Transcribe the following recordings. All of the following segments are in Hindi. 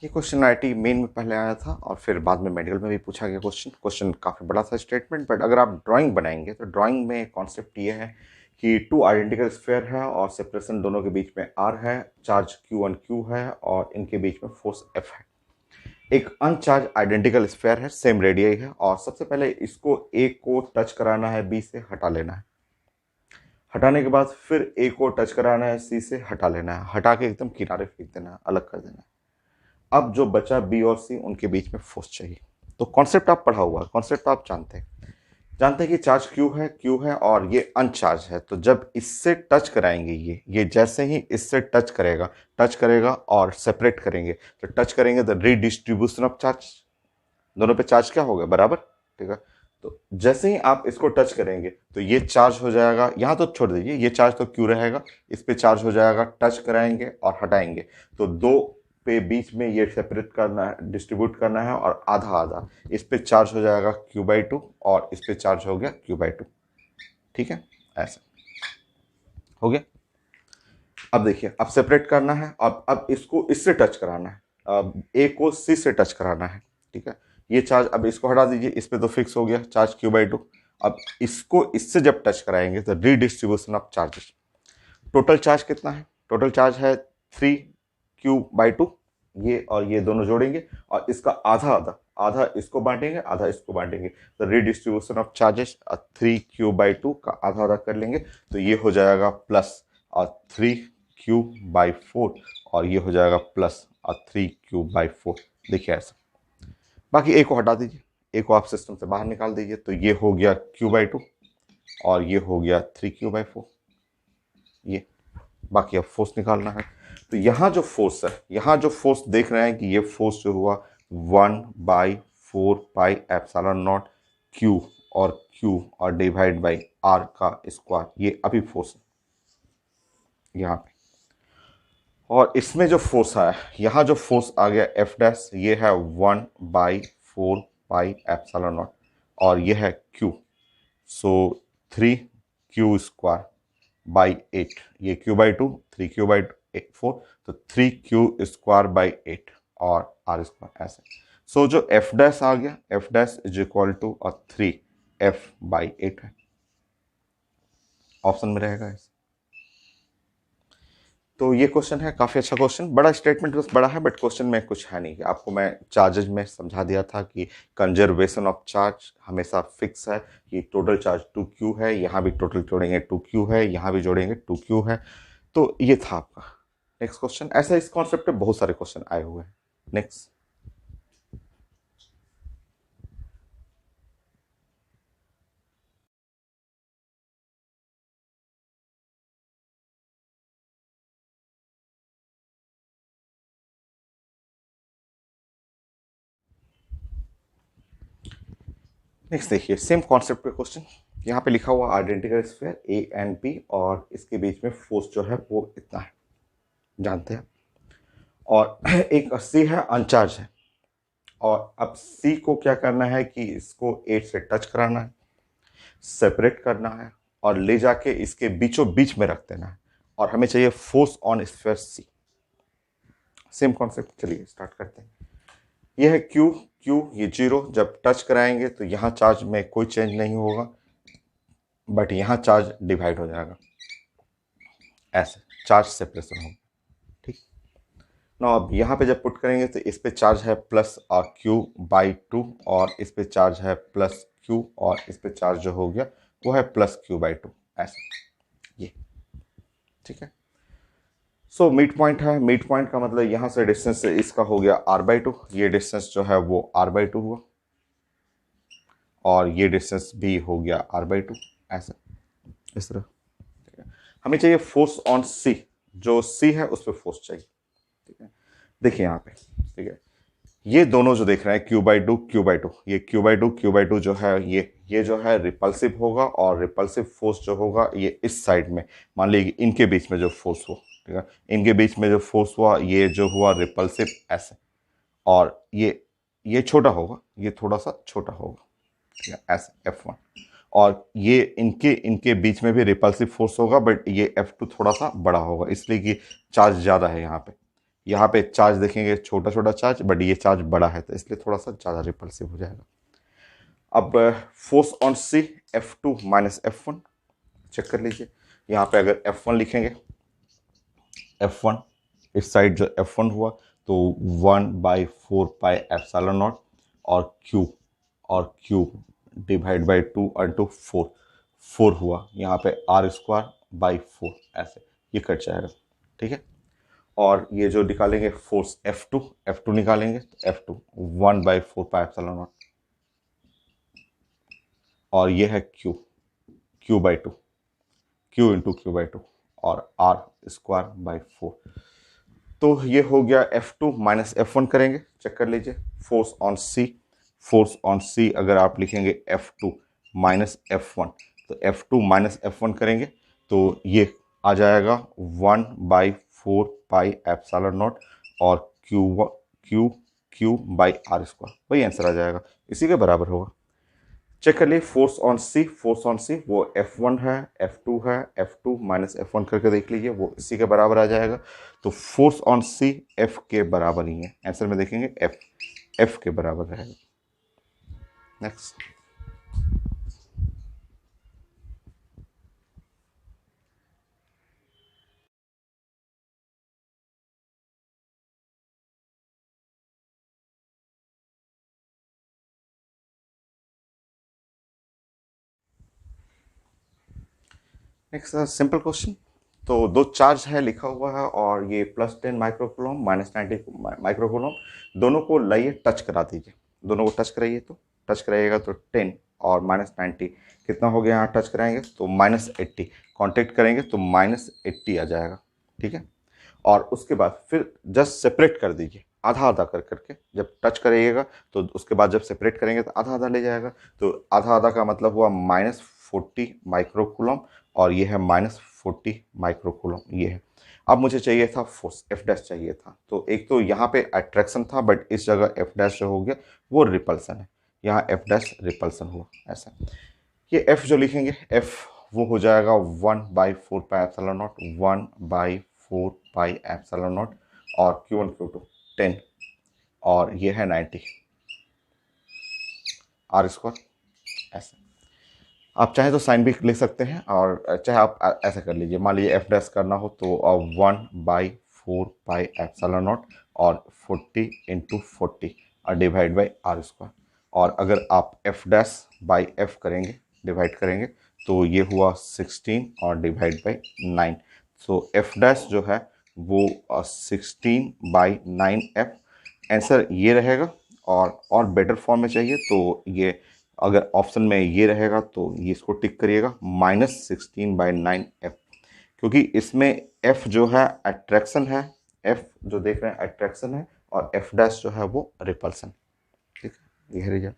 ये क्वेश्चन आईआईटी मेन में पहले आया था और फिर बाद में मेडिकल में भी पूछा गया क्वेश्चन काफ़ी बड़ा था स्टेटमेंट, बट अगर आप ड्राइंग बनाएंगे तो ड्राइंग में कॉन्सेप्ट ये है कि टू आइडेंटिकल स्फीयर है और सेपरेशन दोनों के बीच में आर है, चार्ज Q1 Q है और इनके बीच में फोर्स F है। एक अनचार्ज आइडेंटिकल स्फीयर है, सेम रेडियस है और सबसे पहले इसको ए को टच कराना है, बी से हटा लेना है। हटाने के बाद फिर ए को टच कराना है, सी से हटा लेना है, हटा के एकदम किनारे फेंक देना है, अलग कर देना है। अब जो बचा बी और सी, उनके बीच में फोर्स चाहिए। तो कॉन्सेप्ट आप पढ़ा हुआ है, कॉन्सेप्ट आप जानते हैं कि चार्ज क्यू है और ये अनचार्ज है। तो जब इससे टच कराएंगे, ये जैसे ही इससे टच करेगा और सेपरेट करेंगे, तो टच करेंगे तो रीडिस्ट्रीब्यूशन ऑफ चार्ज, दोनों पे चार्ज क्या होगा, बराबर। ठीक है। तो जैसे ही आप इसको टच करेंगे तो ये चार्ज हो जाएगा, यहां तो छोड़ दीजिए, ये चार्ज तो क्यू रहेगा, इस पे चार्ज हो जाएगा, टच कराएंगे और हटाएंगे तो दो पे बीच में ये सेपरेट करना है, डिस्ट्रीब्यूट करना है और आधा आधा इस पे चार्ज हो जाएगा Q/2 और इस पे चार्ज हो गया Q/2। ठीक है, ऐसा हो गया। अब देखिए, अब सेपरेट करना है, अब इसको इससे टच कराना है, अब ए को सी से टच कराना है। ठीक है, ये चार्ज अब इसको हटा दीजिए, इस पे तो फिक्स हो गया चार्ज Q/2। अब इसको इससे जब टच कराएंगे तो redistribution of charges. Total charge कितना है, टोटल चार्ज है 3Q/2। ये और ये दोनों जोड़ेंगे और इसका आधा आधा, आधा इसको बांटेंगे, आधा इसको बांटेंगे, तो रीडिस्ट्रीब्यूशन ऑफ चार्जेस 3Q/2 का आधा आधा कर लेंगे तो ये हो जाएगा प्लस और 3Q/4 और ये हो जाएगा प्लस और 3Q/4। देखिए ऐसा। बाकी ए को हटा दीजिए, ए को आप सिस्टम से बाहर निकाल दीजिए तो ये हो गया Q/2 और ये हो गया 3Q/4। ये बाकी अब फोर्स निकालना है। तो यहाँ जो फोर्स है, यहाँ जो फोर्स देख रहे हैं कि ये फोर्स जो हुआ 1/4πε0 क्यू और डिवाइड बाई आर का स्क्वायर, ये अभी फोर्स है यहाँ पे। और इसमें जो फोर्स आया, यहाँ जो फोर्स आ गया एफ डैश, ये है 1/4πε0 और ये है क्यू, सो 3Q² बाई 8, ये Q/2, 3Q/4, तो 3Q² बाई 8 और R² ऐसे। सो जो F डैश आ गया, F dash is equal to 3F/8 है, ऑप्शन में रहेगा इस। तो ये क्वेश्चन है, काफ़ी अच्छा क्वेश्चन, बड़ा स्टेटमेंट बस बड़ा है, बट क्वेश्चन में कुछ है नहीं। आपको मैं चार्जेज में समझा दिया था कि कंजर्वेशन ऑफ चार्ज हमेशा फिक्स है कि टोटल चार्ज 2Q है, यहाँ भी टोटल जोड़ेंगे 2Q है, यहाँ भी जोड़ेंगे 2Q है। तो ये था आपका नेक्स्ट क्वेश्चन। ऐसा इस कॉन्सेप्ट पे बहुत सारे क्वेश्चन आए हुए हैं। नेक्स्ट नेक्स्ट देखिए, सेम कॉन्सेप्ट पे क्वेश्चन। यहाँ पे लिखा हुआ identical sphere A and B और इसके बीच में फोर्स जो है वो इतना है, जानते हैं। और एक सी है, अनचार्ज है। और अब सी को क्या करना है कि इसको 8 से टच कराना है, सेपरेट करना है और ले जाके इसके बीचों बीच में रख देना है और हमें चाहिए force on sphere C. Same concept, चलिए स्टार्ट करते हैं। यह है क्यू, ये 0, जब टच कराएंगे तो यहाँ चार्ज में कोई चेंज नहीं होगा, बट यहाँ चार्ज डिवाइड हो जाएगा, ऐसे चार्ज सेपरेशन होगा। ठीक ना। अब यहाँ पे जब पुट करेंगे तो इस पे चार्ज है प्लस और Q/2 और इस पे चार्ज है प्लस Q और इस पे चार्ज जो हो गया वो है प्लस Q/2, ऐसा ये। ठीक है। सो मिड पॉइंट है, मिड पॉइंट का मतलब यहाँ से डिस्टेंस इसका हो गया R/2, ये डिस्टेंस जो है वो R/2 हुआ और ये डिस्टेंस भी हो गया R/2, ऐसा इस तरह। ठीक है। हमें चाहिए फोर्स ऑन सी, जो सी है उस पर फोर्स चाहिए। ठीक है, देखिए यहाँ पे। ठीक है, ये दोनों जो देख रहे हैं Q/2, ये Q/2 जो है, ये जो है रिपल्सिव होगा और रिपल्सिव फोर्स जो होगा ये इस साइड में, मान लीजिए इनके बीच में जो फोर्स हुआ, ठीक है, इनके बीच में जो फोर्स हुआ ये जो हुआ रिपल्सिव ऐसे, और ये छोटा होगा, ये थोड़ा सा छोटा होगा, ठीक है, ऐसे F1। और ये इनके इनके बीच में भी रिपल्सिव फोर्स होगा, बट ये F2 थोड़ा सा बड़ा होगा, इसलिए कि चार्ज ज़्यादा है यहाँ पे। यहाँ पे चार्ज देखेंगे छोटा छोटा चार्ज, बट ये चार्ज बड़ा है तो इसलिए थोड़ा सा ज़्यादा रिपल्सिव हो जाएगा। अब force on C F2 minus F1 check कर लीजिए। यहाँ पे अगर F1 लिखेंगे, F1 इस साइड जो F1 हुआ तो 1/4πε0 और Q डिवाइड बाई 2 इंटू 4 हुआ। यहाँ पे R²/4 ऐसे ये कट जाएगा, ठीक है। और ये जो निकालेंगे फोर्स F2 निकालेंगे तो F2 1/4πε0 और ये है Q/2 Q/2 और R²/4। तो ये हो गया F2 माइनस F1 करेंगे, चेक कर लीजिए। फोर्स ऑन सी अगर आप लिखेंगे F2 माइनस F1 तो F2 माइनस F1 करेंगे तो ये आ जाएगा 1/4πε0 और Q/R², वही आंसर आ जाएगा, इसी के बराबर होगा। चेक कर लिए फोर्स ऑन सी वो F1 है, F2 है, F2 माइनस F1 करके देख लीजिए, वो इसी के बराबर आ जाएगा। तो फोर्स ऑन सी F के बराबर ही है, आंसर में देखेंगे F के बराबर रहेगा। Next, simple question. तो दो चार्ज है लिखा हुआ है और ये +10 माइक्रोकूलम -90 माइक्रोकूलम, दोनों को लाइए टच करा दीजिए। दोनों को टच कराइए तो टच कराइएगा तो 10 और -90 कितना हो गया, यहाँ टच कराएंगे तो -80, कांटेक्ट करेंगे तो -80 आ जाएगा, ठीक है। और उसके बाद फिर जस्ट सेपरेट कर दीजिए आधा आधा कर करके। जब टच करिएगा तो उसके बाद जब सेपरेट करेंगे तो आधा आधा ले जाएगा, तो आधा आधा का मतलब हुआ -40 माइक्रोकूलम और ये है -40 माइक्रोकूलम ये है। अब मुझे चाहिए था फोर्स F डैश चाहिए था, तो एक तो यहाँ पे अट्रैक्शन था बट इस जगह F डैश जो हो गया वो रिपल्सन है, यहाँ F डैश रिपल्सन हुआ ऐसा। ये F जो लिखेंगे F वो हो जाएगा 1/4πε0 1/4πε0 और Q1 Q2 10 और ये है 90 R² ऐसे। आप चाहे तो साइन भी लिख सकते हैं और चाहे आप ऐसा कर लीजिए, मान लीजिए F डैश करना हो तो 1/4πε0 और 40 × 40 और डिवाइड बाई R²। और अगर आप F डैश बाई F करेंगे, डिवाइड करेंगे तो ये हुआ 16 और divide by 9। So F dash जो है वो 16/9F आंसर ये रहेगा। और बेटर फॉर्म में चाहिए तो ये अगर ऑप्शन में ये रहेगा तो ये इसको टिक करिएगा -16/9F, क्योंकि इसमें F जो है अट्रैक्शन है, F जो देख रहे हैं अट्रैक्शन है और F डैश जो है वो रिपल्सन, ठीक है। ये रिजल्ट।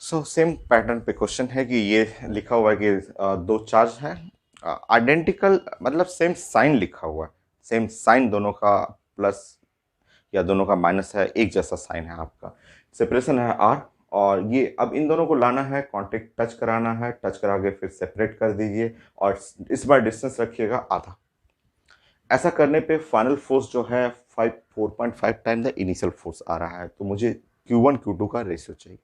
सो सेम पैटर्न पे क्वेश्चन है कि ये लिखा हुआ है कि दो चार्ज है आइडेंटिकल, मतलब सेम साइन लिखा हुआ है, सेम साइन दोनों का प्लस या दोनों का माइनस है, एक जैसा साइन है आपका, सेपरेशन है R। और ये अब इन दोनों को लाना है, कांटेक्ट टच कराना है, टच करा के फिर सेपरेट कर दीजिए और इस बार डिस्टेंस रखिएगा आधा। ऐसा करने पे फाइनल फोर्स जो है 4.5 टाइम द इनिशियल फोर्स आ रहा है। तो मुझे Q1 Q2 का रेशियो चाहिए।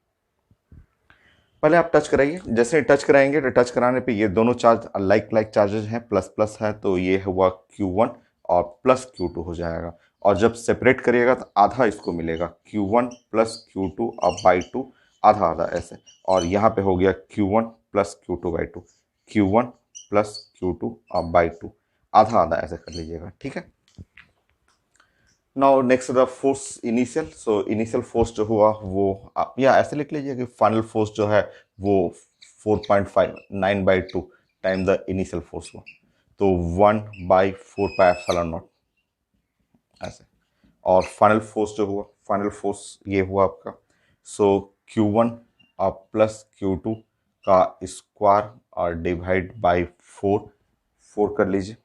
पहले आप टच कराइए, जैसे ही टच कराएंगे तो टच कराने पे ये दोनों चार्ज लाइक लाइक चार्जेस हैं, प्लस प्लस है तो ये हुआ Q1 और प्लस Q2 हो जाएगा। और जब सेपरेट करिएगा तो आधा इसको मिलेगा, Q1 प्लस Q2 अब बाई 2 आधा आधा ऐसे। और यहाँ पे हो गया Q1 plus Q2 by 2, Q1 plus Q2 अब बाई 2 आधा आधा ऐसे कर लीजिएगा, ठीक है। Now next the force initial. So initial force जो हुआ वो आप या ऐसे लिख लीजिए कि फाइनल फोर्स जो है वो 4.5 9/2 टाइम द इनिशियल फोर्स हुआ, तो 1/4πε0 ऐसे। और फाइनल फोर्स जो हुआ, फाइनल फोर्स ये हुआ आपका, सो Q1 प्लस Q2 का स्क्वायर और डिवाइड बाई 4, 4 कर लीजिए,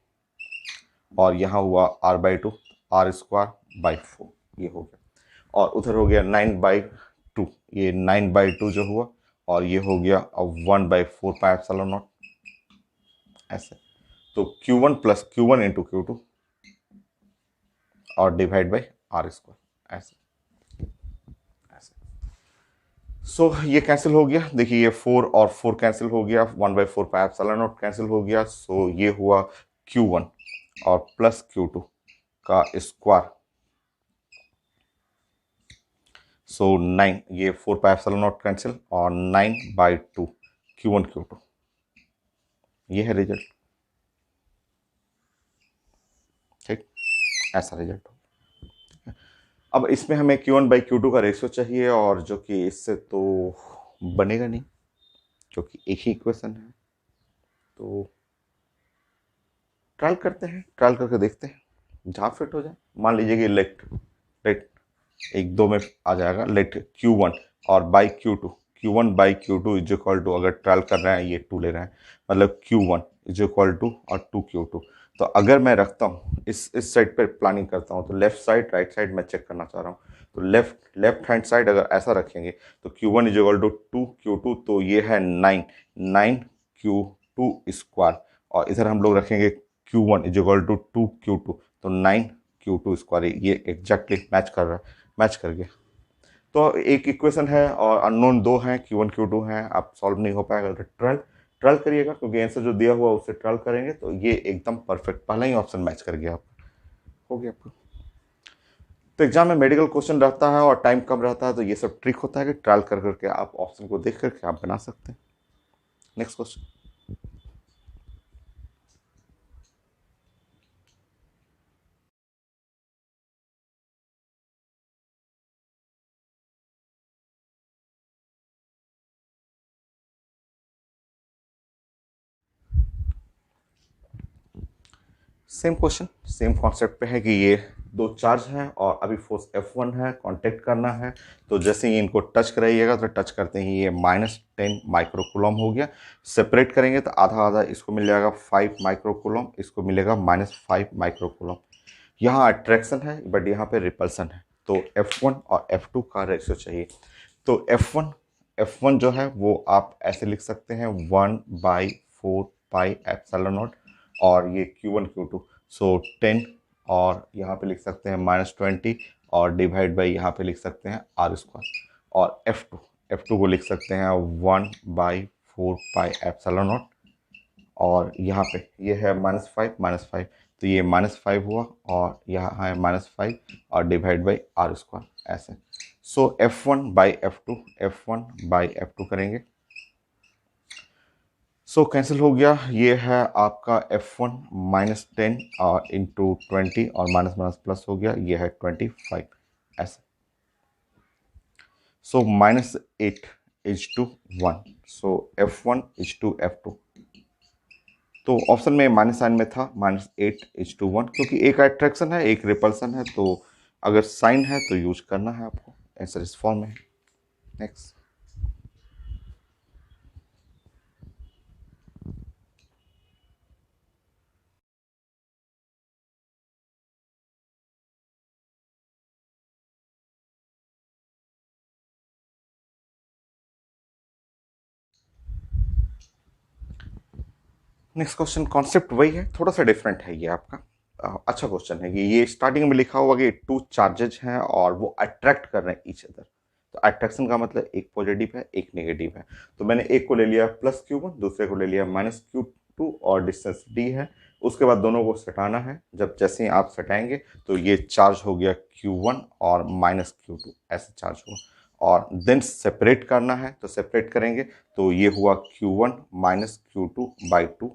और यहाँ हुआ r/2, r²/4, ये हो गया। और उधर हो गया 9/2, ये 9/2 जो हुआ, और ये हो गया 1/4πε0, ऐसे। तो Q1 plus Q1 into Q2 और डिवाइड बाई r², ऐसे ऐसे। सो ये कैंसिल हो गया, देखिए ये 4 और 4 कैंसिल हो गया, 1/4πε0 कैंसिल हो गया। सो ये हुआ Q1 और प्लस Q2 का स्क्वायर। सो 9, ये 4πε0 कैंसिल और 9/2 Q1 Q2, ये है रिजल्ट। ठीक, ऐसा रिजल्ट हो। अब इसमें हमें Q1/Q2 का रेशियो चाहिए, और जो कि इससे तो बनेगा नहीं क्योंकि एक ही इक्वेशन है। तो ट्रायल करते हैं, ट्रायल करके देखते हैं जहाँ फिट हो जाए। मान लीजिए कि लेट लेट 1-2 में आ जाएगा, लेट Q1 और by Q2, Q1/Q2 is equal to, अगर ट्रायल कर रहे हैं ये 2 ले रहे हैं, मतलब Q1 इज इक्वल टू और 2Q2। तो अगर मैं रखता हूँ इस साइड पर प्लानिंग करता हूँ, तो लेफ्ट साइड राइट साइड मैं चेक करना चाह रहा हूँ। तो लेफ्ट हैंड साइड अगर ऐसा रखेंगे तो Q1 is equal to 2Q2, तो ये है 9 Q2 और इधर हम लोग रखेंगे Q1 is equal to 2Q2, तो 9Q2, ये एग्जैक्टली मैच कर रहा है, मैच कर गया। तो एक इक्वेशन है और अननोन 2 हैं, Q1 Q2 हैं, आप सॉल्व नहीं हो पाएगा तो ट्रायल करिएगा, क्योंकि आंसर जो दिया हुआ उससे ट्रायल करेंगे तो ये एकदम परफेक्ट, पहला ही ऑप्शन मैच कर गया, आप हो गया आपको। तो एग्जाम में मेडिकल क्वेश्चन रहता है और टाइम कम रहता है, तो ये सब ट्रिक होता है कि ट्रायल कर करके आप ऑप्शन को देख करके आप बना सकते हैं। Next question. Same question, same concept पे है कि ये 2 चार्ज हैं और अभी फोर्स F1 है, कांटेक्ट करना है। तो जैसे ही इनको टच कराइएगा तो टच करते ही ये -10 माइक्रोकूलम हो गया। सेपरेट करेंगे तो आधा आधा, इसको मिल जाएगा 5 माइक्रोकूलम, इसको मिलेगा -5 माइक्रोकूलम। यहाँ अट्रैक्शन है बट यहाँ पे रिपल्सन है, तो F1 और F2 का रेशियो चाहिए। तो F1 जो है वो आप ऐसे लिख सकते हैं 1/4πε0, और ये Q1 Q2, सो 10, और यहाँ पे लिख सकते हैं -20, और डिवाइड बाई यहाँ पे लिख सकते हैं r²। और F2 को लिख सकते हैं 1/4πε0, और यहाँ पे ये है -5, तो ये -5 हुआ, और यहाँ है -5 और डिवाइड बाई r², ऐसे। सो F1/F2 करेंगे, सो कैंसिल हो गया। ये है आपका F1 -10 और इंटू 20, और माइनस माइनस प्लस हो गया, ये है 25, ऐसे। सो -8 1, सो F1 F2। तो ऑप्शन में माइनस साइन में था -8 1, क्योंकि एक अट्रैक्शन है एक रिपल्सन है, तो अगर साइन है तो यूज करना है आपको, आंसर इस फॉर्म में है। नेक्स्ट। नेक्स्ट क्वेश्चन, कॉन्सेप्ट वही है, थोड़ा सा डिफरेंट है ये आपका। अच्छा क्वेश्चन है कि ये स्टार्टिंग में लिखा हुआ कि 2 चार्जेज हैं और वो अट्रैक्ट कर रहे हैं ईच अदर। तो अट्रैक्शन का मतलब एक पॉजिटिव है एक नेगेटिव है। तो मैंने एक को ले लिया +Q1, दूसरे को ले लिया -Q2, और डिस्टेंस d है। उसके बाद दोनों को सटाना है, जब जैसे ही आप सटाएंगे तो ये चार्ज हो गया Q1 और -Q2, ऐसे चार्ज हुआ। और देन सेपरेट करना है, तो सेपरेट करेंगे तो ये हुआ Q1 -Q2/2,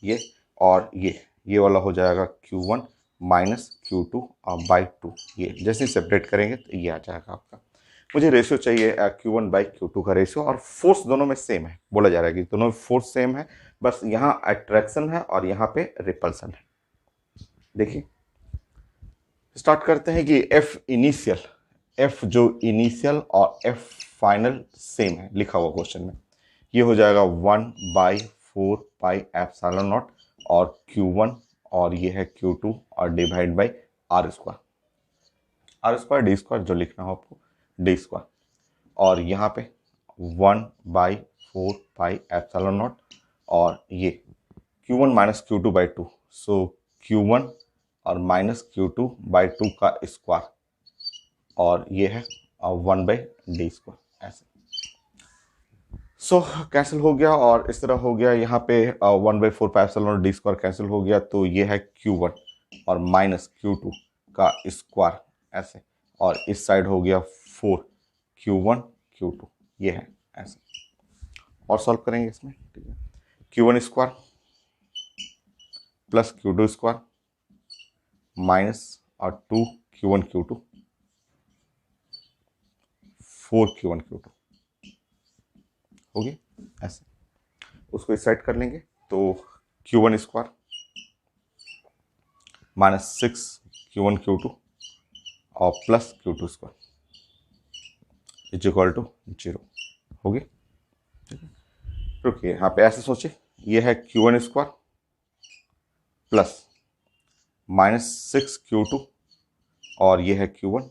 ये, और ये वाला हो जाएगा Q1 -Q2/2, ये जैसे ही सेपरेट करेंगे तो ये आ जाएगा आपका। मुझे रेशियो चाहिए Q1/Q2 का रेशियो, और फोर्स दोनों में सेम है, बोला जा रहा है कि दोनों फोर्स सेम है, बस यहाँ अट्रैक्शन है और यहाँ पे रिपल्सन है। देखिए स्टार्ट करते हैं कि F जो इनिशियल और F फाइनल सेम है लिखा हुआ क्वेश्चन में। ये हो जाएगा 1/4 4 पाई एप्सिलॉन नॉट और Q1 और ये है Q2 और divide by R square, R square D square जो लिखना हो आपको डी स्क्वायर, और यहाँ पे 1/4 पाई एप्सिलॉन नॉट और ये Q1 minus Q2 by 2, so Q1 और माइनस Q2 बाई 2 का स्क्वायर और ये है 1/d स्क्वायर ऐसे। सो कैंसिल हो गया और इस तरह हो गया, यहाँ पे 1/4 pi epsilon D square cancel हो गया, तो ये है Q1 और माइनस Q2 का स्क्वायर ऐसे, और इस साइड हो गया 4 Q1 Q2 ये है ऐसे। और सॉल्व करेंगे इसमें, ठीक है। Q1 square plus Q2 square minus और 2 Q1 Q2 4 Q1 Q2 होगी ऐसे। उसको इस साइड कर लेंगे तो Q1 square minus 6 Q1 Q2 और plus Q2 square is equal to 0 होगी। रुकिए, यहाँ पे ऐसे सोचिए, ये है Q1 square plus minus 6 Q2 और ये है Q1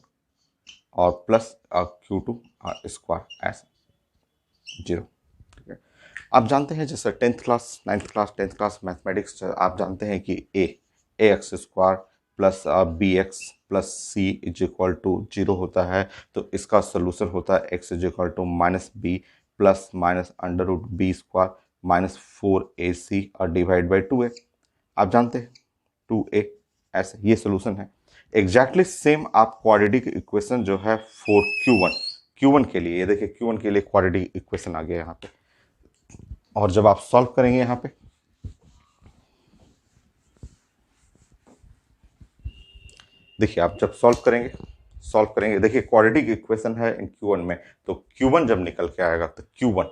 और प्लस Q2 स्क्वायर ऐसे 0, ठीक है। आप जानते हैं जैसे 10th class 9th class 10th class mathematics आप जानते हैं कि a x square plus b x plus c is equal to 0 होता है, तो इसका सोल्यूशन होता है x is equal to minus b plus minus under root b square minus 4ac और डिवाइड बाई 2a। आप जानते हैं 2a ऐसे, ये सोल्यूशन है। एग्जैक्टली सेम आप क्वाड्रेटिक इक्वेशन जो है फॉर Q1 के लिए, ये देखिए Q1 के लिए क्वाड्रेटिक इक्वेशन आ गया यहाँ पे, और जब आप सॉल्व करेंगे यहाँ पे देखिए, आप जब सॉल्व करेंगे देखिए क्वाड्रेटिक इक्वेशन है इन Q1 में, तो Q1 जब निकल के आएगा तो Q1,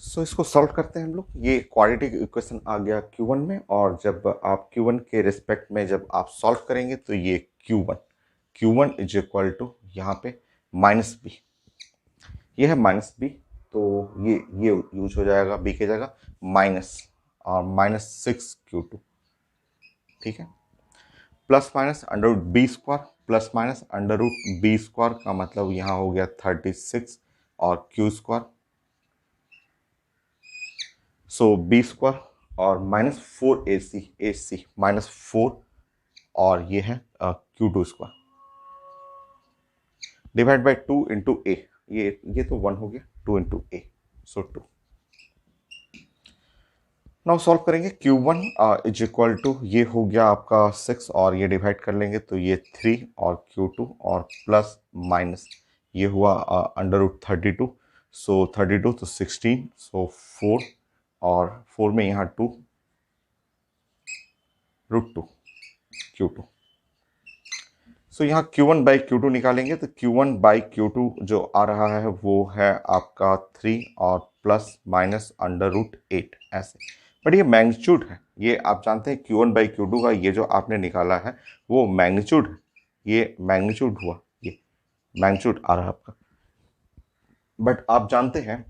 सो इसको सॉल्व करते हैं हम लोग। ये क्वाड्रेटिक इक्वेशन आ गया Q1 में, और जब आप Q1 के रिस्पेक्ट में जब आप सॉल्व करेंगे तो ये Q1 इज इक्वल टू यहाँ पे माइनस बी, ये है माइनस बी, तो ये यूज हो जाएगा बी की जगह माइनस और माइनस 6Q2, ठीक है, plus minus under root b square plus minus under root b square का मतलब यहाँ हो गया 36 और Q square, so b square और माइनस 4ac माइनस 4 और ये है Q2 square divide by 2 into a, ये तो 1 हो गया, 2 into a, so 2। Now solve करेंगे Q1 इज इक्वल टू, ये हो गया आपका 6 और ये डिवाइड कर लेंगे तो ये 3 और Q2 और प्लस माइनस ये हुआ अंडर रूट 32, सो 32 तो 16, सो 4 और 4 में यहाँ 2 रूट 2 Q2, सो यहाँ Q1 बाई Q2 निकालेंगे तो Q1 बाई Q2 जो आ रहा है वो है आपका 3 और प्लस माइनस अंडर रूट 8 ऐसे, बट ये मैग्नीट्यूड है, ये आप जानते हैं Q1 बाई Q2 का ये जो आपने निकाला है वो मैग्नीट्यूड है, ये मैग्नीट्यूड हुआ, ये मैग्नीट्यूड आ रहा है आपका, बट आप जानते हैं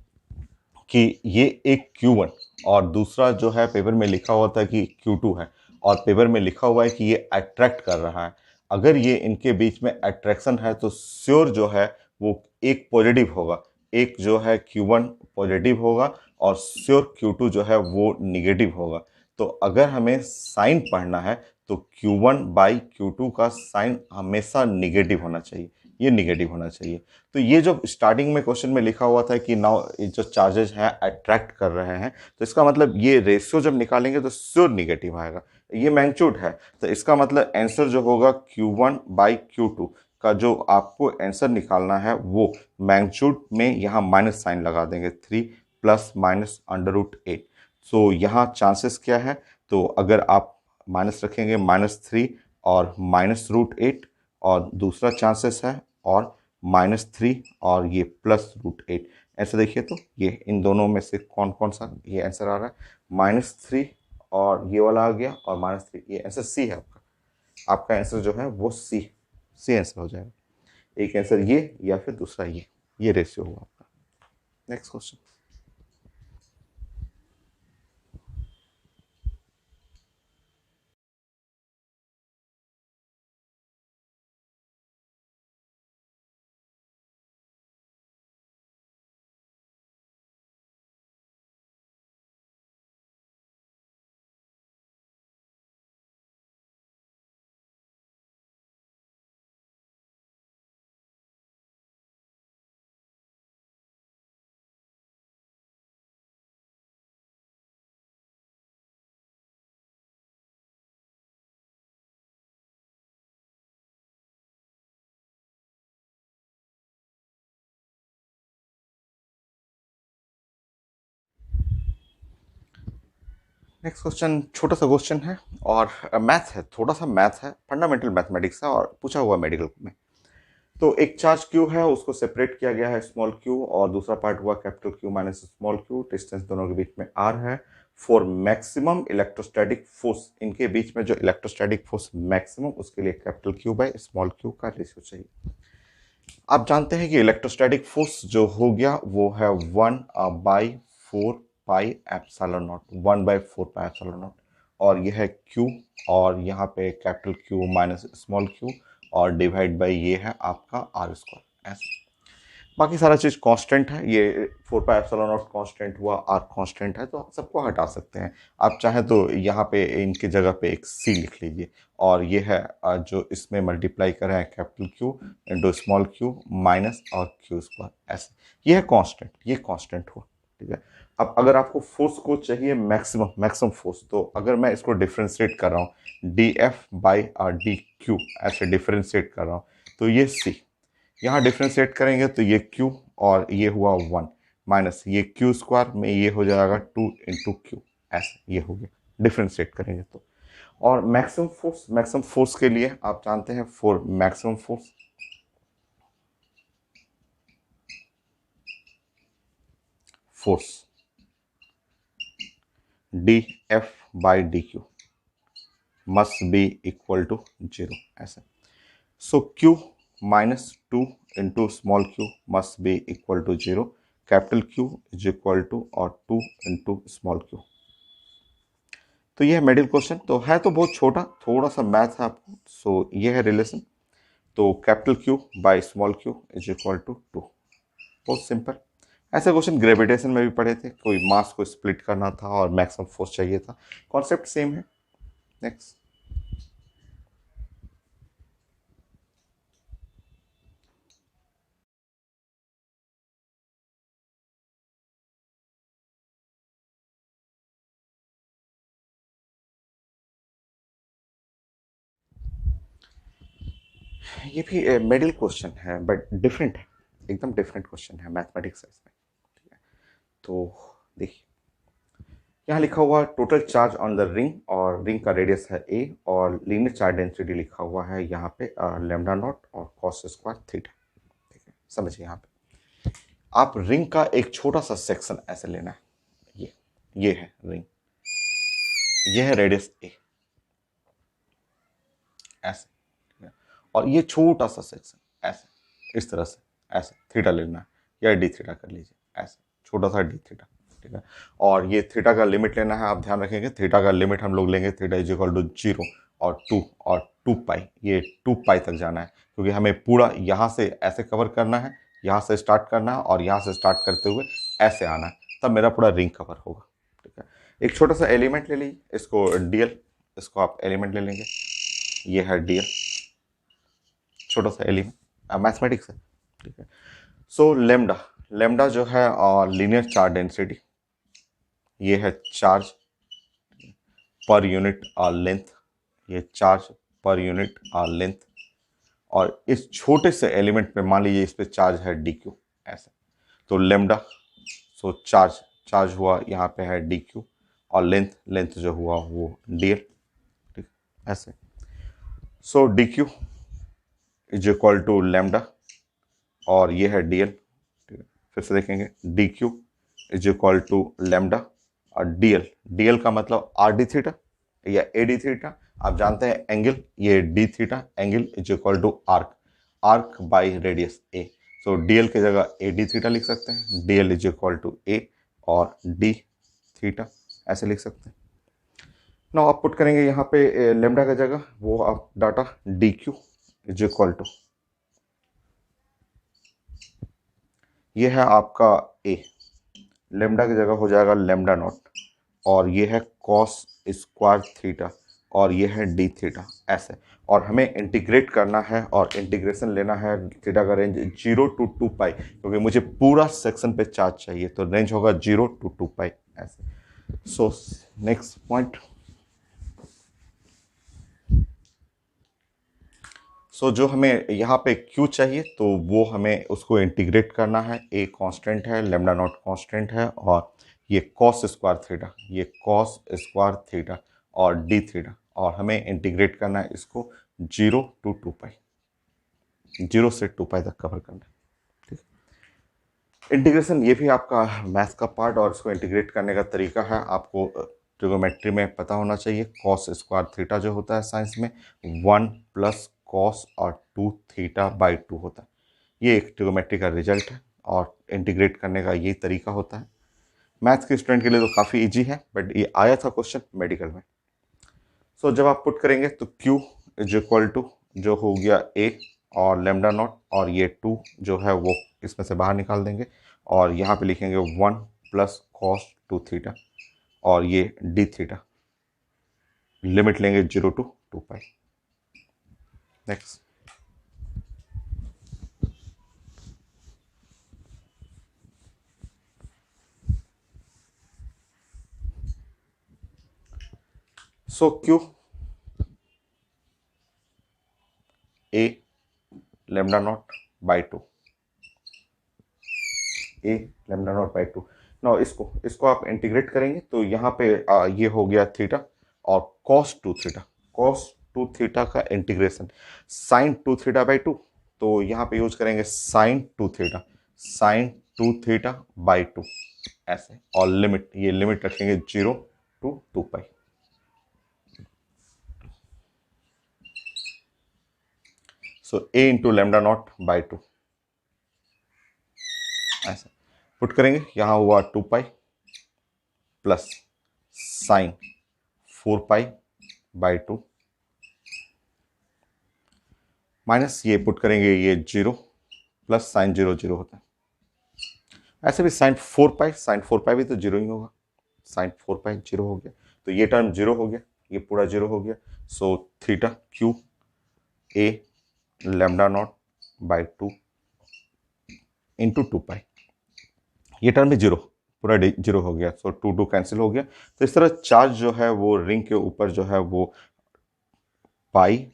कि ये एक Q1 और दूसरा जो है पेपर में लिखा हुआ था कि Q2 है, और पेपर में लिखा हुआ है कि ये अट्रैक्ट कर रहा है। अगर ये इनके बीच में अट्रैक्शन है तो श्योर जो है वो एक पॉजिटिव होगा, एक जो है Q1 पॉजिटिव होगा और श्योर Q2 जो है वो निगेटिव होगा। तो अगर हमें साइन पढ़ना है तो Q1 बाई Q2 का साइन हमेशा निगेटिव होना चाहिए, ये निगेटिव होना चाहिए। तो ये जो स्टार्टिंग में क्वेश्चन में लिखा हुआ था कि नाउ जो चार्जेस हैं अट्रैक्ट कर रहे हैं, तो इसका मतलब ये रेशियो जब निकालेंगे तो श्योर निगेटिव आएगा, ये मैग्नीट्यूड है, तो इसका मतलब आंसर जो होगा Q1 बाई Q2 का जो आपको आंसर निकालना है वो मैग्नीट्यूड में यहाँ माइनस साइन लगा देंगे, 3 प्लस माइनस अंडर रूट 8, सो यहाँ चांसेस क्या है, तो अगर आप माइनस रखेंगे -3 और माइनस रूट 8, और दूसरा चांसेस है और -3 और ये प्लस रूट 8, ऐसे देखिए तो ये इन दोनों में से कौन कौन सा ये आंसर आ रहा है, -3 और ये वाला आ गया और -3, ये आंसर सी है आपका आंसर जो है वो सी आंसर हो जाएगा। एक आंसर ये या फिर दूसरा ये रेशियो हुआ आपका। Next question. नेक्स्ट क्वेश्चन छोटा सा क्वेश्चन है और मैथ है, थोड़ा सा मैथ है, फंडामेंटल मैथमेटिक्स है और पूछा हुआ मेडिकल में। तो एक चार्ज क्यू है, उसको सेपरेट किया गया है स्मॉल क्यू, और दूसरा पार्ट हुआ capital Q minus small Q, distance दोनों के बीच में आर है। फॉर मैक्सिमम इलेक्ट्रोस्टैटिक फोर्स, इनके बीच में जो इलेक्ट्रोस्टैटिक फोर्स मैक्सिमम, उसके लिए capital Q by small Q का रेशियो चाहिए। आप जानते हैं कि इलेक्ट्रोस्टैटिक फोर्स जो हो गया वो है 1/4 pi epsilon not, 1/4 pi epsilon naught, और यह है क्यू, और यहाँ पे capital Q minus small Q, और डिवाइड बाई ये है आपका आर स्क्वायर। ऐसे बाकी सारा चीज़ कांस्टेंट है, ये 4 पाई एप्सिलॉन नॉट कांस्टेंट हुआ, आर कांस्टेंट है, तो आप सबको हटा सकते हैं। आप चाहें तो यहाँ पे इनकी जगह पे एक सी लिख लीजिए, और ये है जो इसमें मल्टीप्लाई करें capital Q into small Q minus और क्यू स्क्वायर, ऐसे ये है कांस्टेंट, ये कांस्टेंट हुआ। ठीक है, अब अगर आपको फोर्स को चाहिए मैक्सिमम, मैक्सिमम फोर्स, तो अगर मैं इसको डिफ्रेंशिएट कर रहा हूँ D F by D Q, ऐसे डिफ्रेंशिएट कर रहा हूँ, तो ये सी यहाँ डिफ्रेंशिएट करेंगे तो ये q, और ये हुआ 1 माइनस ये क्यू स्क्वायर में ये हो जाएगा 2 इंटू क्यू, ऐसे ये हो गया डिफ्रेंशिएट करेंगे तो। और मैक्सिमम फोर्स, मैक्सिमम फोर्स के लिए आप जानते हैं for maximum force force D F by D Q must be equal to 0, ऐसे। So q minus 2 into small Q must be equal to 0, capital Q is equal to और 2 इंटू स्मॉल क्यू। तो ये है मिडिल क्वेश्चन, तो है तो बहुत छोटा, थोड़ा सा मैथ है आपको। सो ये है रिलेशन, तो capital Q by small Q is equal to 2, बहुत सिंपल। ऐसे क्वेश्चन ग्रेविटेशन में भी पढ़े थे, कोई मास को स्प्लिट करना था और मैक्सिमम फोर्स चाहिए था, कॉन्सेप्ट सेम है। नेक्स्ट, ये भी मिडिल क्वेश्चन है बट डिफरेंट है, एकदम डिफरेंट क्वेश्चन है मैथमेटिक्स साइंस में। ठीक है, तो देखिए यहाँ लिखा हुआ total charge on the ring, और रिंग का रेडियस है a, और लीनियर चार्ज डेंसिटी लिखा हुआ है यहाँ पे लैम्डा नॉट और कॉस स्क्वायर थीटा। ठीक है, समझिए यहाँ पे आप रिंग का एक छोटा सा सेक्शन ऐसे लेना है, ये है रिंग, ये है रेडियस a, ऐसे। ठीक है, और ये छोटा सा सेक्शन ऐसे, इस तरह से ऐसे थीटा लेना है, या डी थीटा कर लीजिए, ऐसे छोटा सा डी थीटा। ठीक है, और ये थीटा का लिमिट लेना है, आप ध्यान रखेंगे थीटा का लिमिट हम लोग लेंगे थीटा इज इक्वल टू 0 और 2 पाई, ये 2 पाई तक जाना है, क्योंकि हमें पूरा यहाँ से ऐसे कवर करना है, यहाँ से स्टार्ट करना है, और यहाँ से स्टार्ट करते हुए ऐसे आना है, तब मेरा पूरा रिंग कवर होगा। ठीक है, एक छोटा सा एलिमेंट ले लीजिए, इसको डीएल, इसको आप एलिमेंट ले लेंगे, ये है डीएल, छोटा सा एलिमेंट, मैथमेटिक्स है। ठीक है, सो लेमडा, लेमडा जो है लीनियर चार्ज डेंसिटी, ये है चार्ज पर यूनिट लेंथ, ये चार्ज पर यूनिट लेंथ, और इस छोटे से एलिमेंट पे मान लीजिए इस पे चार्ज है डी क्यू, ऐसे। तो लेमडा, सो चार्ज, चार्ज हुआ यहाँ पे है डी क्यू, और लेंथ, लेंथ जो हुआ वो डी एल। ठीक, ऐसे। So d Q is equal to lambda, और ये है डी एल। ठीक है, फिर से देखेंगे D Q is equal to lambda, और डी एल, डी एल का मतलब आर डी थीटा या ए डी थीटा, आप जानते हैं एंगल, ये d theta angle is equal to arc, arc by radius a. So d l की जगह ए डी थीटा लिख सकते हैं, d l is equal to a और डी थीटा, ऐसे लिख सकते हैं। नाउ आप पुट करेंगे यहाँ पे लेमडा की जगह वो आप data D Q is equal to, ये है आपका ए, लेमडा की जगह हो जाएगा लेमडा नॉट, और ये है कॉस स्क्वायर थीटा, और ये है डी थीटा, ऐसे। और हमें इंटीग्रेट करना है, और इंटीग्रेशन लेना है थीटा का रेंज 0 to 2 पाई, क्योंकि मुझे पूरा सेक्शन पे चार्ज चाहिए, तो रेंज होगा 0 to 2 पाई, ऐसे। सो नेक्स्ट पॉइंट, सो जो हमें यहाँ पे Q चाहिए, तो वो हमें उसको इंटीग्रेट करना है, A कांस्टेंट है, लेमडा नॉट कांस्टेंट है, और ये कॉस स्क्वायर थीटा, ये कॉस स्क्वायर थीटा और डी थीटा, और हमें इंटीग्रेट करना है इसको 0 to 2 पाई, 0 से 2 पाई तक कवर करना है। ठीक है, इंटीग्रेशन ये भी आपका मैथ्स का पार्ट, और इसको इंटीग्रेट करने का तरीका है आपको ट्रिगोमेट्री में पता होना चाहिए। कॉस स्क्वायर थीटा जो होता है साइंस में 1 प्लस कॉस और 2 थीटा/2 होता है। ये एक ट्रिगोमेट्री का रिजल्ट है, और इंटीग्रेट करने का यही तरीका होता है। मैथ्स के स्टूडेंट के लिए तो काफ़ी इजी है, बट ये आया था क्वेश्चन मेडिकल में। सो जब आप पुट करेंगे तो Q इज इक्वल टू जो हो गया A और लेमडा नॉट, और ये 2 जो है वो इसमें से बाहर निकाल देंगे, और यहाँ पे लिखेंगे 1 प्लस कॉस 2 थीटा, और ये डी थीटा, लिमिट लेंगे 0 to 2 pi. Next, so Q A lambda naught by 2, A lambda naught by 2। Now इसको आप इंटीग्रेट करेंगे तो यहाँ पे ये हो गया थीटा, और कॉस 2 थीटा, कॉस 2 थीटा का इंटीग्रेशन साइन 2 थीटा/2, तो यहाँ पे यूज करेंगे साइन 2 थीटा, साइन 2 थीटा/2 ऐसे, और लिमिट, ये लिमिट रखेंगे 0 to 2 pi. So A into lambda naught by 2 ऐसे पुट करेंगे, यहाँ हुआ 2 पाई प्लस साइन 4 पाई/2 माइनस ये पुट करेंगे, ये 0 प्लस साइन 0 0 होता है। ऐसे भी साइन 4 पाई भी तो 0 ही होगा, साइन 4 पाई 0 हो गया, तो ये टर्म 0 हो गया, ये पूरा 0 हो गया। So theta Q A lambda naught by 2 into 2 पाई, ये टर्म भी 0, पूरा 0 हो गया। सो 2 2 कैंसिल हो गया। तो इस तरह चार्ज जो है वो रिंग के ऊपर जो है वो पाई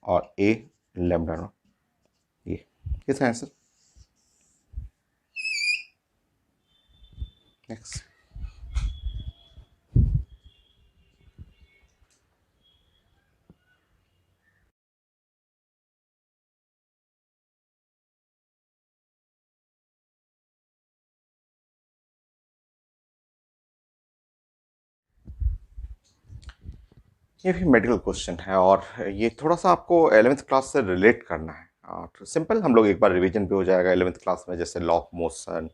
और A लेमडा नॉट, ये इसका आंसर। नेक्स्ट, ये भी मेडिकल क्वेश्चन है, और ये थोड़ा सा आपको 11th क्लास से रिलेट करना है, और सिंपल हम लोग एक बार रिवीजन भी हो जाएगा 11th क्लास में, जैसे law of motion,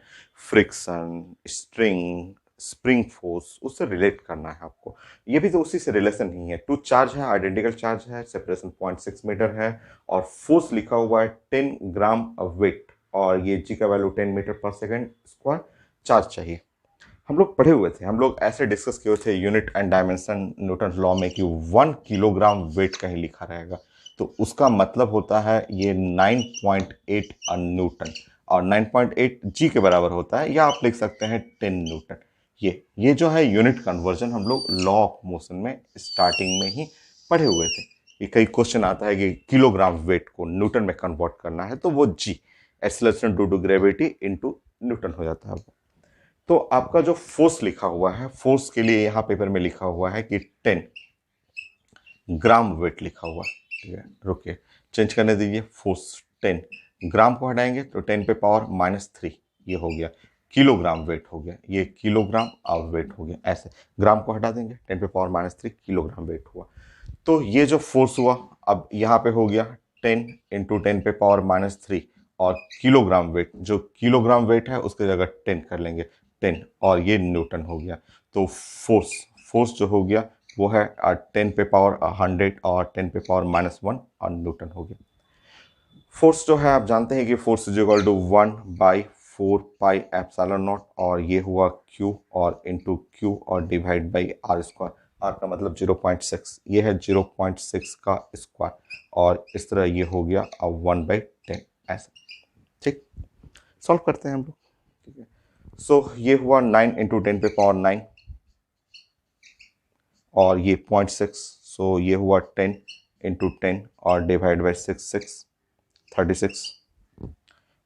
friction, string, spring force, उससे रिलेट करना है आपको। ये भी तो उसी से रिलेशन ही है। 2 चार्ज है, आइडेंटिकल चार्ज है, सेपरेशन 0.6 मीटर है, और फोर्स लिखा हुआ है 10 ग्राम वेट, और ये जी का वैल्यू 10 मीटर पर सेकेंड स्क्वायर चार्ज चाहिए। हम लोग पढ़े हुए थे, हम लोग ऐसे डिस्कस किए थे unit and dimension Newton law में कि 1 किलोग्राम वेट कहीं लिखा रहेगा तो उसका मतलब होता है ये 9.8 न्यूटन, और 9.8 जी के बराबर होता है, या आप लिख सकते हैं 10 न्यूटन। ये जो है यूनिट कन्वर्जन हम लोग लॉ ऑफ मोशन में स्टार्टिंग में ही पढ़े हुए थे। ये कई क्वेश्चन आता है कि किलोग्राम वेट को न्यूटन में कन्वर्ट करना है, तो वो g acceleration due to gravity into newton हो जाता है वो। तो आपका जो फोर्स लिखा हुआ है, फोर्स के लिए यहां पेपर में लिखा हुआ है कि 10 ग्राम वेट लिखा हुआ है। ठीक है, रुकिए, चेंज करने दीजिए। फोर्स 10 ग्राम को हटाएंगे तो 10 पे पावर -3 ये हो गया, किलोग्राम वेट हो गया, ये किलोग्राम ऑफ वेट हो गया। ऐसे ग्राम को हटा देंगे, 10 पे पावर -3 किलोग्राम वेट हुआ। तो ये जो फोर्स हुआ, अब यहाँ पे हो गया 10 इंटू 10 पे पावर -3, और किलोग्राम वेट, जो किलोग्राम वेट है उसकी जगह 10 कर लेंगे, 10, और ये न्यूटन हो गया। तो फोर्स फोर्स जो हो गया वो है 10 पे पावर 100 और 10 पे पावर -1 और न्यूटन हो गया। फोर्स जो है आप जानते हैं कि force is equal to 1/4 pi epsilon naught, और ये हुआ Q और इंटू Q और divide by R square. R का मतलब 0.6, ये है 0.6 का स्क्वायर, और इस तरह ये हो गया 1/10 ऐसा। ठीक, सॉल्व करते हैं हम लोग। ठीक है, सो ये हुआ 9 इंटू 10 पे पावर 9, और ये 0.6, सो ये हुआ 10 इंटू 10 और डिवाइड बाई 6 36,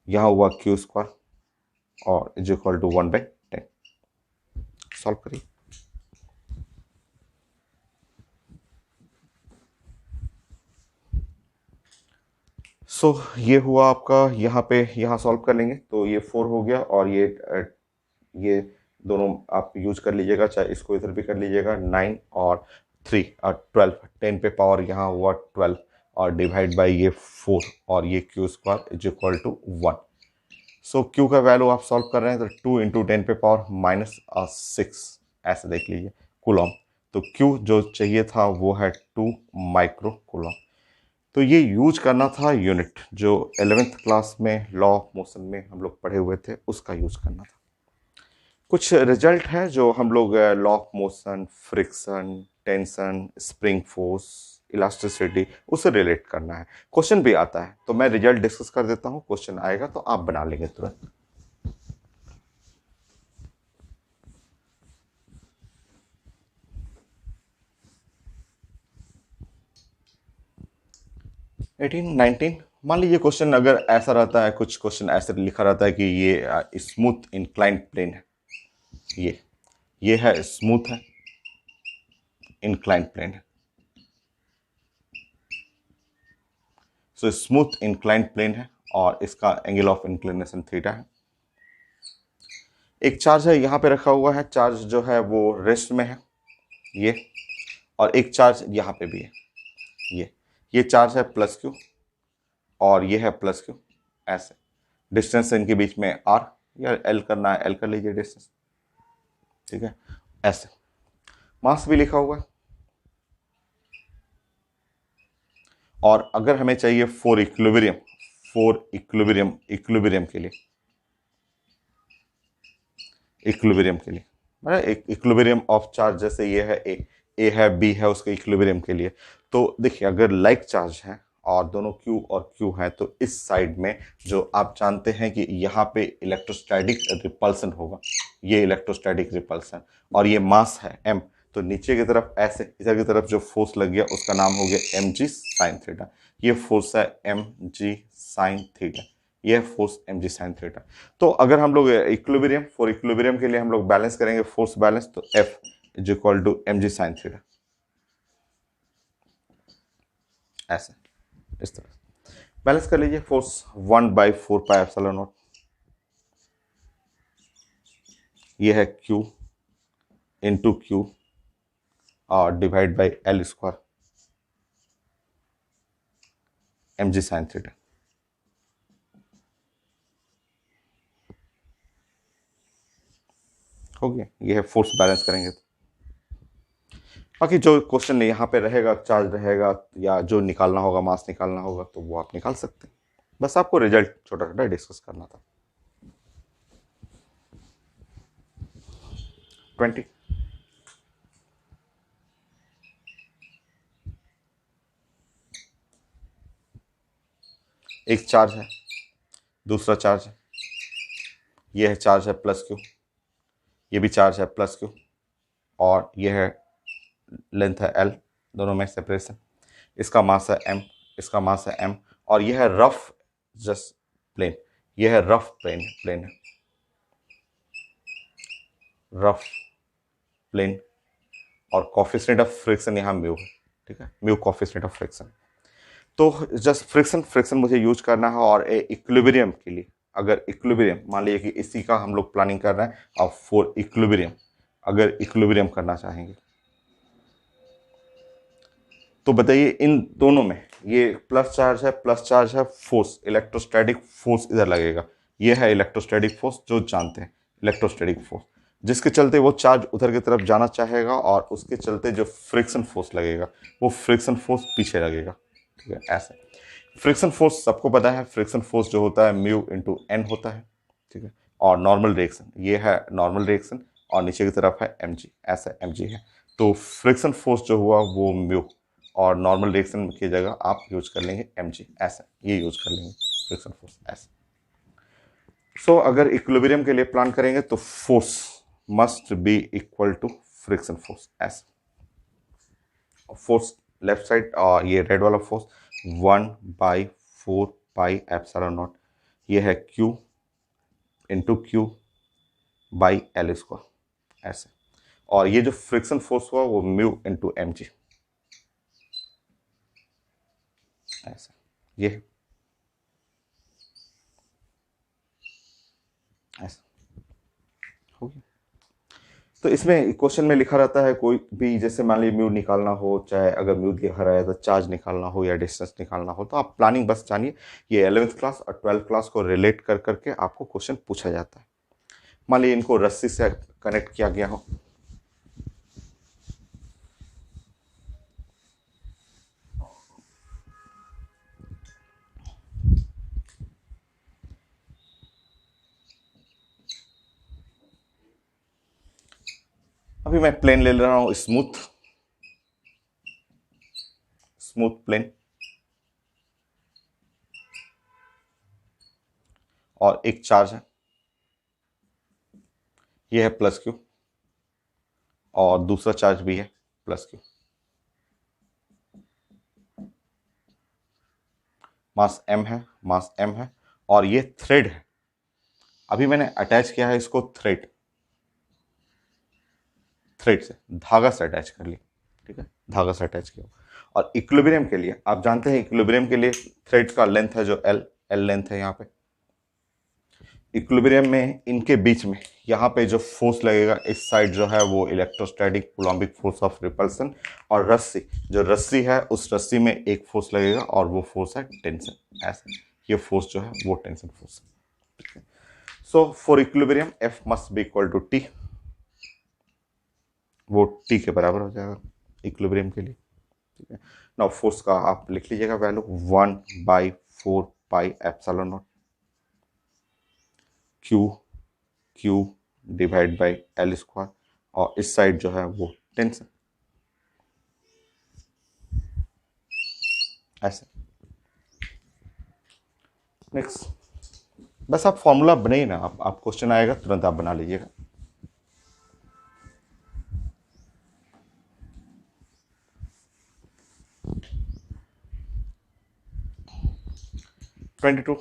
यहाँ हुआ Q स्क्वायर और इज इक्वल टू 1/10। सॉल्व करिए। ये हुआ आपका, यहाँ पे यहाँ सॉल्व कर लेंगे तो ये 4 हो गया, और ये दोनों आप यूज कर लीजिएगा, चाहे इसको इधर भी कर लीजिएगा। 9 और 3 और 12, 10 पे पावर यहाँ हुआ 12, और डिवाइड बाई ये 4, और ये Q square is equal to 1। क्यू का वैल्यू आप सॉल्व कर रहे हैं तो 2 इंटू 10 पे पावर -6, ऐसे देख लीजिए कूलॉम। तो क्यू जो चाहिए था वो है 2 माइक्रो कूलॉम। तो ये यूज करना था यूनिट, जो 11th क्लास में लॉ ऑफ मोशन में हम लोग पढ़े हुए थे, उसका यूज करना था। कुछ रिजल्ट है जो हम लोग law of motion, friction, tension, spring force, elasticity, उससे रिलेट करना है। क्वेश्चन भी आता है, तो मैं रिजल्ट डिस्कस कर देता हूँ, क्वेश्चन आएगा तो आप बना लेंगे तुरंत। एटीन 19, मान लीजिए क्वेश्चन अगर ऐसा रहता है, कुछ क्वेश्चन ऐसे लिखा रहता है कि ये स्मूथ इंक्लाइंड प्लेन है, ये है स्मूथ है, इंक्लाइंड प्लेन है। स्मूथ इंक्लाइंड प्लेन है और इसका एंगल ऑफ इंक्लिनेशन थीटा है। एक चार्ज है यहाँ पे रखा हुआ है, चार्ज जो है वो रेस्ट में है ये, और एक चार्ज यहाँ पे भी है ये चार्ज है प्लस क्यू, और ये है प्लस क्यू। ऐसे डिस्टेंस इनके बीच में आर या एल करना है, एल कर लीजिए डिस्टेंस, ठीक है। ऐसे मास भी लिखा हुआ है, और अगर हमें चाहिए फॉर इक्विलिब्रियम के लिए, इक्विलिब्रियम ऑफ चार्ज, जैसे ये है ए है, बी है, उसके इक्विलिब्रियम के लिए। तो देखिए अगर लाइक चार्ज है और दोनों Q और Q है, तो इस साइड में जो आप जानते हैं कि यहाँ पे इलेक्ट्रोस्टैटिक रिपल्सन होगा, ये इलेक्ट्रोस्टैटिक रिपल्सन, और ये मास है m, तो नीचे की तरफ ऐसे इधर की तरफ जो फोर्स लग गया उसका नाम हो गया mg साइन थीटा। ये फोर्स है mg साइन थीटा, ये फोर्स mg साइन थीटा। तो अगर हम लोग इक्विलिब्रियम के लिए हम लोग बैलेंस करेंगे, फोर्स बैलेंस, तो F is equal to mg sine theta, ऐसे इस तरह बैलेंस कर लीजिए। फोर्स 1/4πε0, ये है Q इंटू Q और divide by L square mg sine theta. हो गया, ये है फोर्स बैलेंस करेंगे तो। बाकी जो क्वेश्चन यहाँ पे रहेगा, चार्ज रहेगा या जो निकालना होगा, मास निकालना होगा, तो वो आप निकाल सकते हैं। बस आपको रिजल्ट छोटा छोटा डिस्कस करना था। 20, एक चार्ज है, दूसरा चार्ज है, ये है चार्ज है प्लस क्यू, ये भी चार्ज है प्लस क्यू, और ये है लेंथ है L, दोनों में सेपरेशन। इसका मास है m, इसका मास है m, और यह है रफ जस्ट प्लेन, यह है रफ प्लेन है, रफ प्लेन, और कॉफिशिएंट ऑफ फ्रिक्शन यहाँ म्यू है, ठीक है, म्यू कॉफिशिएंट ऑफ फ्रिक्शन। तो जस्ट फ्रिक्शन मुझे यूज करना है, और इक्विलिब्रियम के लिए, अगर इक्विलिब्रियम मान लीजिए कि इसी का हम लोग प्लानिंग कर रहे हैं, और फॉर इक्विलिब्रियम अगर इक्विलिब्रियम करना चाहेंगे, तो बताइए इन दोनों में ये प्लस चार्ज है, फोर्स, इलेक्ट्रोस्टैटिक फोर्स इधर लगेगा, ये है इलेक्ट्रोस्टैटिक फोर्स जो जानते हैं, इलेक्ट्रोस्टैटिक फोर्स, जिसके चलते वो चार्ज उधर की तरफ जाना चाहेगा, और उसके चलते जो फ्रिक्शन फोर्स लगेगा वो फ्रिक्शन फोर्स पीछे लगेगा, ठीक है। ऐसे फ्रिक्शन फोर्स सबको पता है, फ्रिक्शन फोर्स जो होता है म्यू इंटू एन होता है, ठीक है। और नॉर्मल रिएक्शन, ये है नॉर्मल रिएक्शन, और नीचे की तरफ है mg, ऐसा mg है। तो फ्रिक्शन फोर्स जो हुआ वो म्यू, और नॉर्मल रिएक्शन की जगह आप यूज कर लेंगे mg, ऐसा ये यूज कर लेंगे फ्रिक्शन फोर्स, ऐसा। अगर इक्विलिब्रियम के लिए प्लान करेंगे तो force must be equal to friction force, ऐसा। फोर्स लेफ्ट साइड, और ये रेड वाला फोर्स 1/4πε0, ये है Q into Q by L square, ऐसे। और ये जो फ्रिक्शन फोर्स हुआ वो म्यू इंटू एम जी, ऐसा ये ऐसा हो गया। तो इसमें क्वेश्चन में लिखा रहता है कोई भी, जैसे मान लीजिए म्यू निकालना हो, चाहे अगर म्यू लिखा रहा है तो चार्ज निकालना हो या डिस्टेंस निकालना हो, तो आप प्लानिंग बस जानिए। ये 11th क्लास और 12th क्लास को रिलेट कर करके आपको क्वेश्चन पूछा जाता है। मान लीजिए इनको रस्सी से कनेक्ट किया गया हो, अभी मैं प्लेन ले रहा हूं, स्मूथ स्मूथ प्लेन, और एक चार्ज है, ये है प्लस क्यू, और दूसरा चार्ज भी है प्लस क्यू। मास एम है, मास एम है, और ये थ्रेड है। अभी मैंने अटैच किया है इसको थ्रेड, थ्रेड से धागा से अटैच कर लिया, ठीक है, धागा से अटैच किया। और इक्विलिब्रियम के लिए आप जानते हैं, इक्विलिब्रियम के लिए थ्रेड का लेंथ है जो एल, एल लेंथ है यहाँ पे। इक्विलिब्रियम में इनके बीच में यहाँ पे जो फोर्स लगेगा इस साइड जो है वो electrostatic Coulombic force of repulsion, और रस्सी, जो रस्सी है उस रस्सी में एक फोर्स लगेगा और वो फोर्स है टेंशन। ऐसे ये फोर्स जो है वो टेंशन फोर्स है। So for equilibrium F must be equal to T, वो टी के बराबर हो जाएगा इक्विलिब्रियम के लिए, ठीक है। नाउ फोर्स का आप लिख लीजिएगा value 1/4 pi epsilon not Q divide by L square, और इस साइड जो है वो टेंशन, ऐसे। नेक्स्ट, बस आप फॉर्मूला बनाइए ना, आप क्वेश्चन आएगा तुरंत आप बना लीजिएगा। ट्वेंटी टू,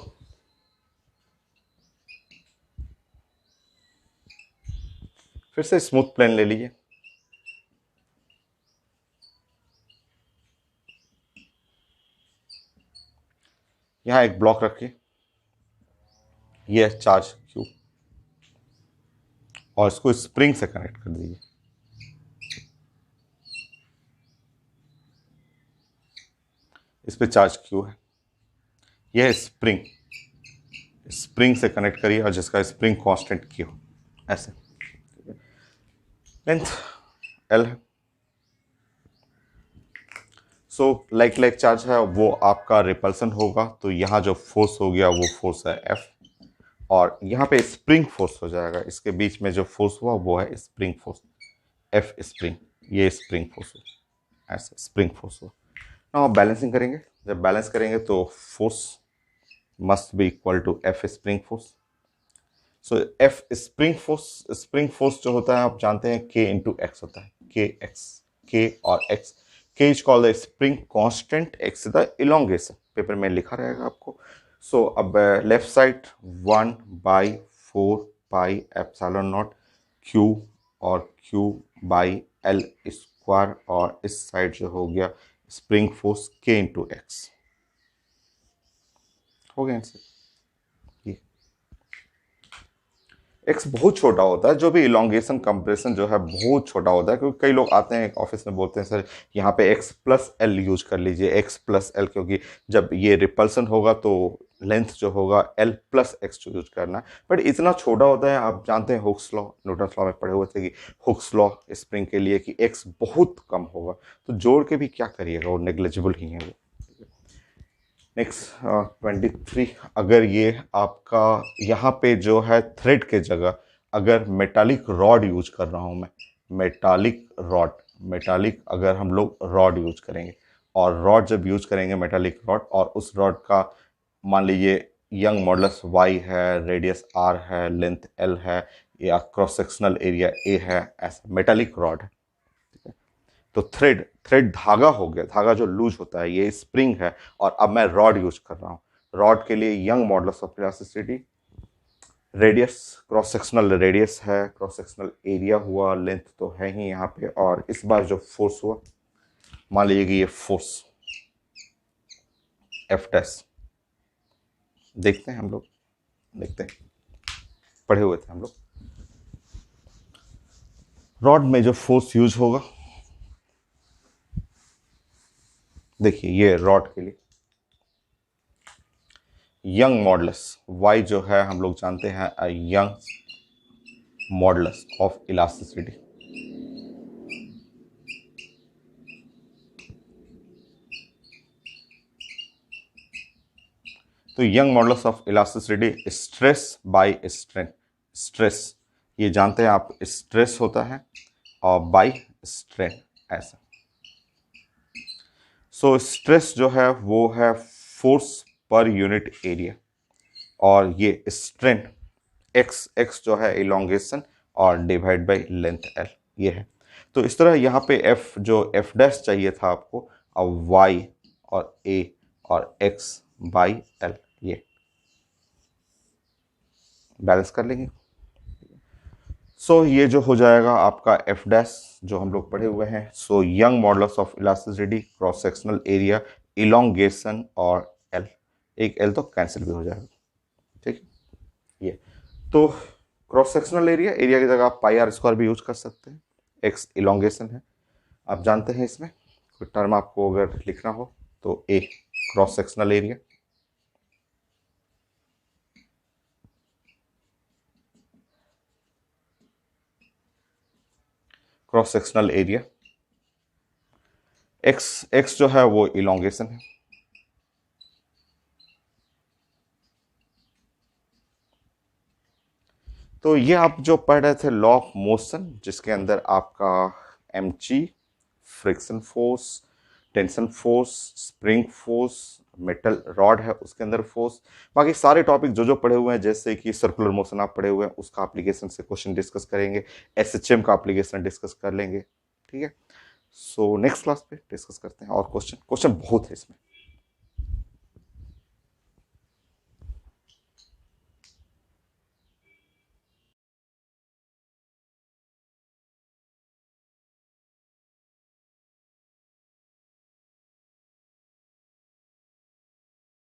फिर से स्मूथ प्लेन ले लीजिए, यहां एक ब्लॉक रखिए, ये है चार्ज क्यू, और इसको स्प्रिंग से कनेक्ट कर दीजिए। इस पे चार्ज क्यू है, यह है स्प्रिंग, स्प्रिंग से कनेक्ट करिए और जिसका स्प्रिंग कांस्टेंट क्यू, ऐसे। लेंथ एल है, सो लाइक लाइक चार्ज है, वो आपका रिपल्सन होगा, तो यहाँ जो फोर्स हो गया वो फोर्स है एफ, और यहाँ पे स्प्रिंग फोर्स हो जाएगा, इसके बीच में जो फोर्स हुआ वो है स्प्रिंग फोर्स, एफ स्प्रिंग, ये स्प्रिंग फोर्स हुआ, ऐसे स्प्रिंग फोर्स हुआ। ना बैलेंसिंग करेंगे, जब बैलेंस करेंगे तो force must be equal to F spring force. So F spring force जो होता है आप जानते हैं के इंटू एक्स होता है, के एक्स, के और एक्स, के is called the spring constant, x the elongation, paper में लिखा रहेगा आपको। सो अब left side 1/4 pi epsilon not Q, और क्यू बाई एल स्क्वायर, और इस साइड जो हो गया स्प्रिंग फोर्स के इंटू एक्स, हो गया आंसर। एक्स बहुत छोटा होता है, जो भी इलोंगेशन कंप्रेशन जो है बहुत छोटा होता है, क्योंकि कई लोग आते हैं ऑफिस में बोलते हैं सर यहाँ पे एक्स प्लस एल यूज कर लीजिए, एक्स प्लस एल, क्योंकि जब ये रिपल्सन होगा तो लेंथ जो होगा एल प्लस एक्स यूज करना है, बट इतना छोटा होता है। आप जानते हैं हुक्स लॉ, न्यूटन्स लॉ में पढ़े हुए थे कि हुक्स लॉ स्प्रिंग के लिए कि एक्स बहुत कम होगा, तो जोड़ के भी क्या करिएगा, वो नेग्लिजिबल ही है वो। नेक्स्ट 23, अगर ये आपका यहाँ पे जो है थ्रेड के जगह अगर मेटालिक रॉड यूज कर रहा हूँ मैं, मेटालिक रॉड, मेटालिक अगर हम लोग रॉड यूज करेंगे, और रॉड जब यूज करेंगे मेटालिक रॉड, और उस रॉड का मान लीजिए यंग मॉडुलस वाई है, रेडियस आर है, लेंथ एल है, या क्रॉस सेक्शनल एरिया ए है, ऐसा मेटालिक रॉड है। तो थ्रेड, थ्रेड धागा हो गया, धागा जो लूज होता है, ये स्प्रिंग है, और अब मैं रॉड यूज कर रहा हूँ। रॉड के लिए young modulus of elasticity radius, cross sectional radius है, क्रॉस सेक्शनल एरिया हुआ, लेंथ तो है ही यहाँ पे, और इस बार जो फोर्स हुआ, मान लीजिए कि ये फोर्स एफ डैश, देखते हैं हम लोग, देखते हैं, पढ़े हुए थे हम लोग, रॉड में जो फोर्स यूज होगा, देखिए ये रॉड के लिए यंग मॉडुलस, y जो है हम लोग जानते हैं यंग मॉडुलस ऑफ इलास्टिसिटी। तो young modulus of elasticity stress by strain, stress ये जानते हैं आप, स्ट्रेस होता है और बाय स्ट्रेन ऐसा। सो स्ट्रेस जो है वो है फोर्स पर यूनिट एरिया, और ये स्ट्रेन एक्स, एक्स जो है इलोंगेशन और डिवाइड बाय लेंथ एल, ये है। तो इस तरह यहाँ पे एफ, जो एफ डैश चाहिए था आपको, अब वाई और ए और एक्स बाई एल, ये बैलेंस कर लेंगे। सो ये जो हो जाएगा आपका एफ डैश जो हम लोग पढ़े हुए हैं, so young modulus of elasticity, cross sectional area, elongation और एल, एक एल तो कैंसिल भी हो जाएगा, ठीक है। ये तो क्रॉस सेक्शनल एरिया, एरिया की जगह आप पाई आर स्क्वायर भी यूज कर सकते हैं, एक्स इलोंगेशन है, आप जानते हैं इसमें कोई टर्म आपको अगर लिखना हो तो a cross sectional area, cross sectional area, x, x जो है वो इलोंगेशन है, तो ये आप जो पढ़ रहे थे लॉ ऑफ मोशन, जिसके अंदर आपका M G, friction force, tension force, spring force, metal rod है उसके अंदर फोर्स, बाकी सारे टॉपिक जो जो पढ़े हुए हैं, जैसे कि सर्कुलर मोशन आप पढ़े हुए हैं, उसका एप्लीकेशन से क्वेश्चन डिस्कस करेंगे, एसएचएम का एप्लीकेशन डिस्कस कर लेंगे, ठीक है। सो नेक्स्ट क्लास पे डिस्कस करते हैं, और क्वेश्चन, क्वेश्चन बहुत है इसमें।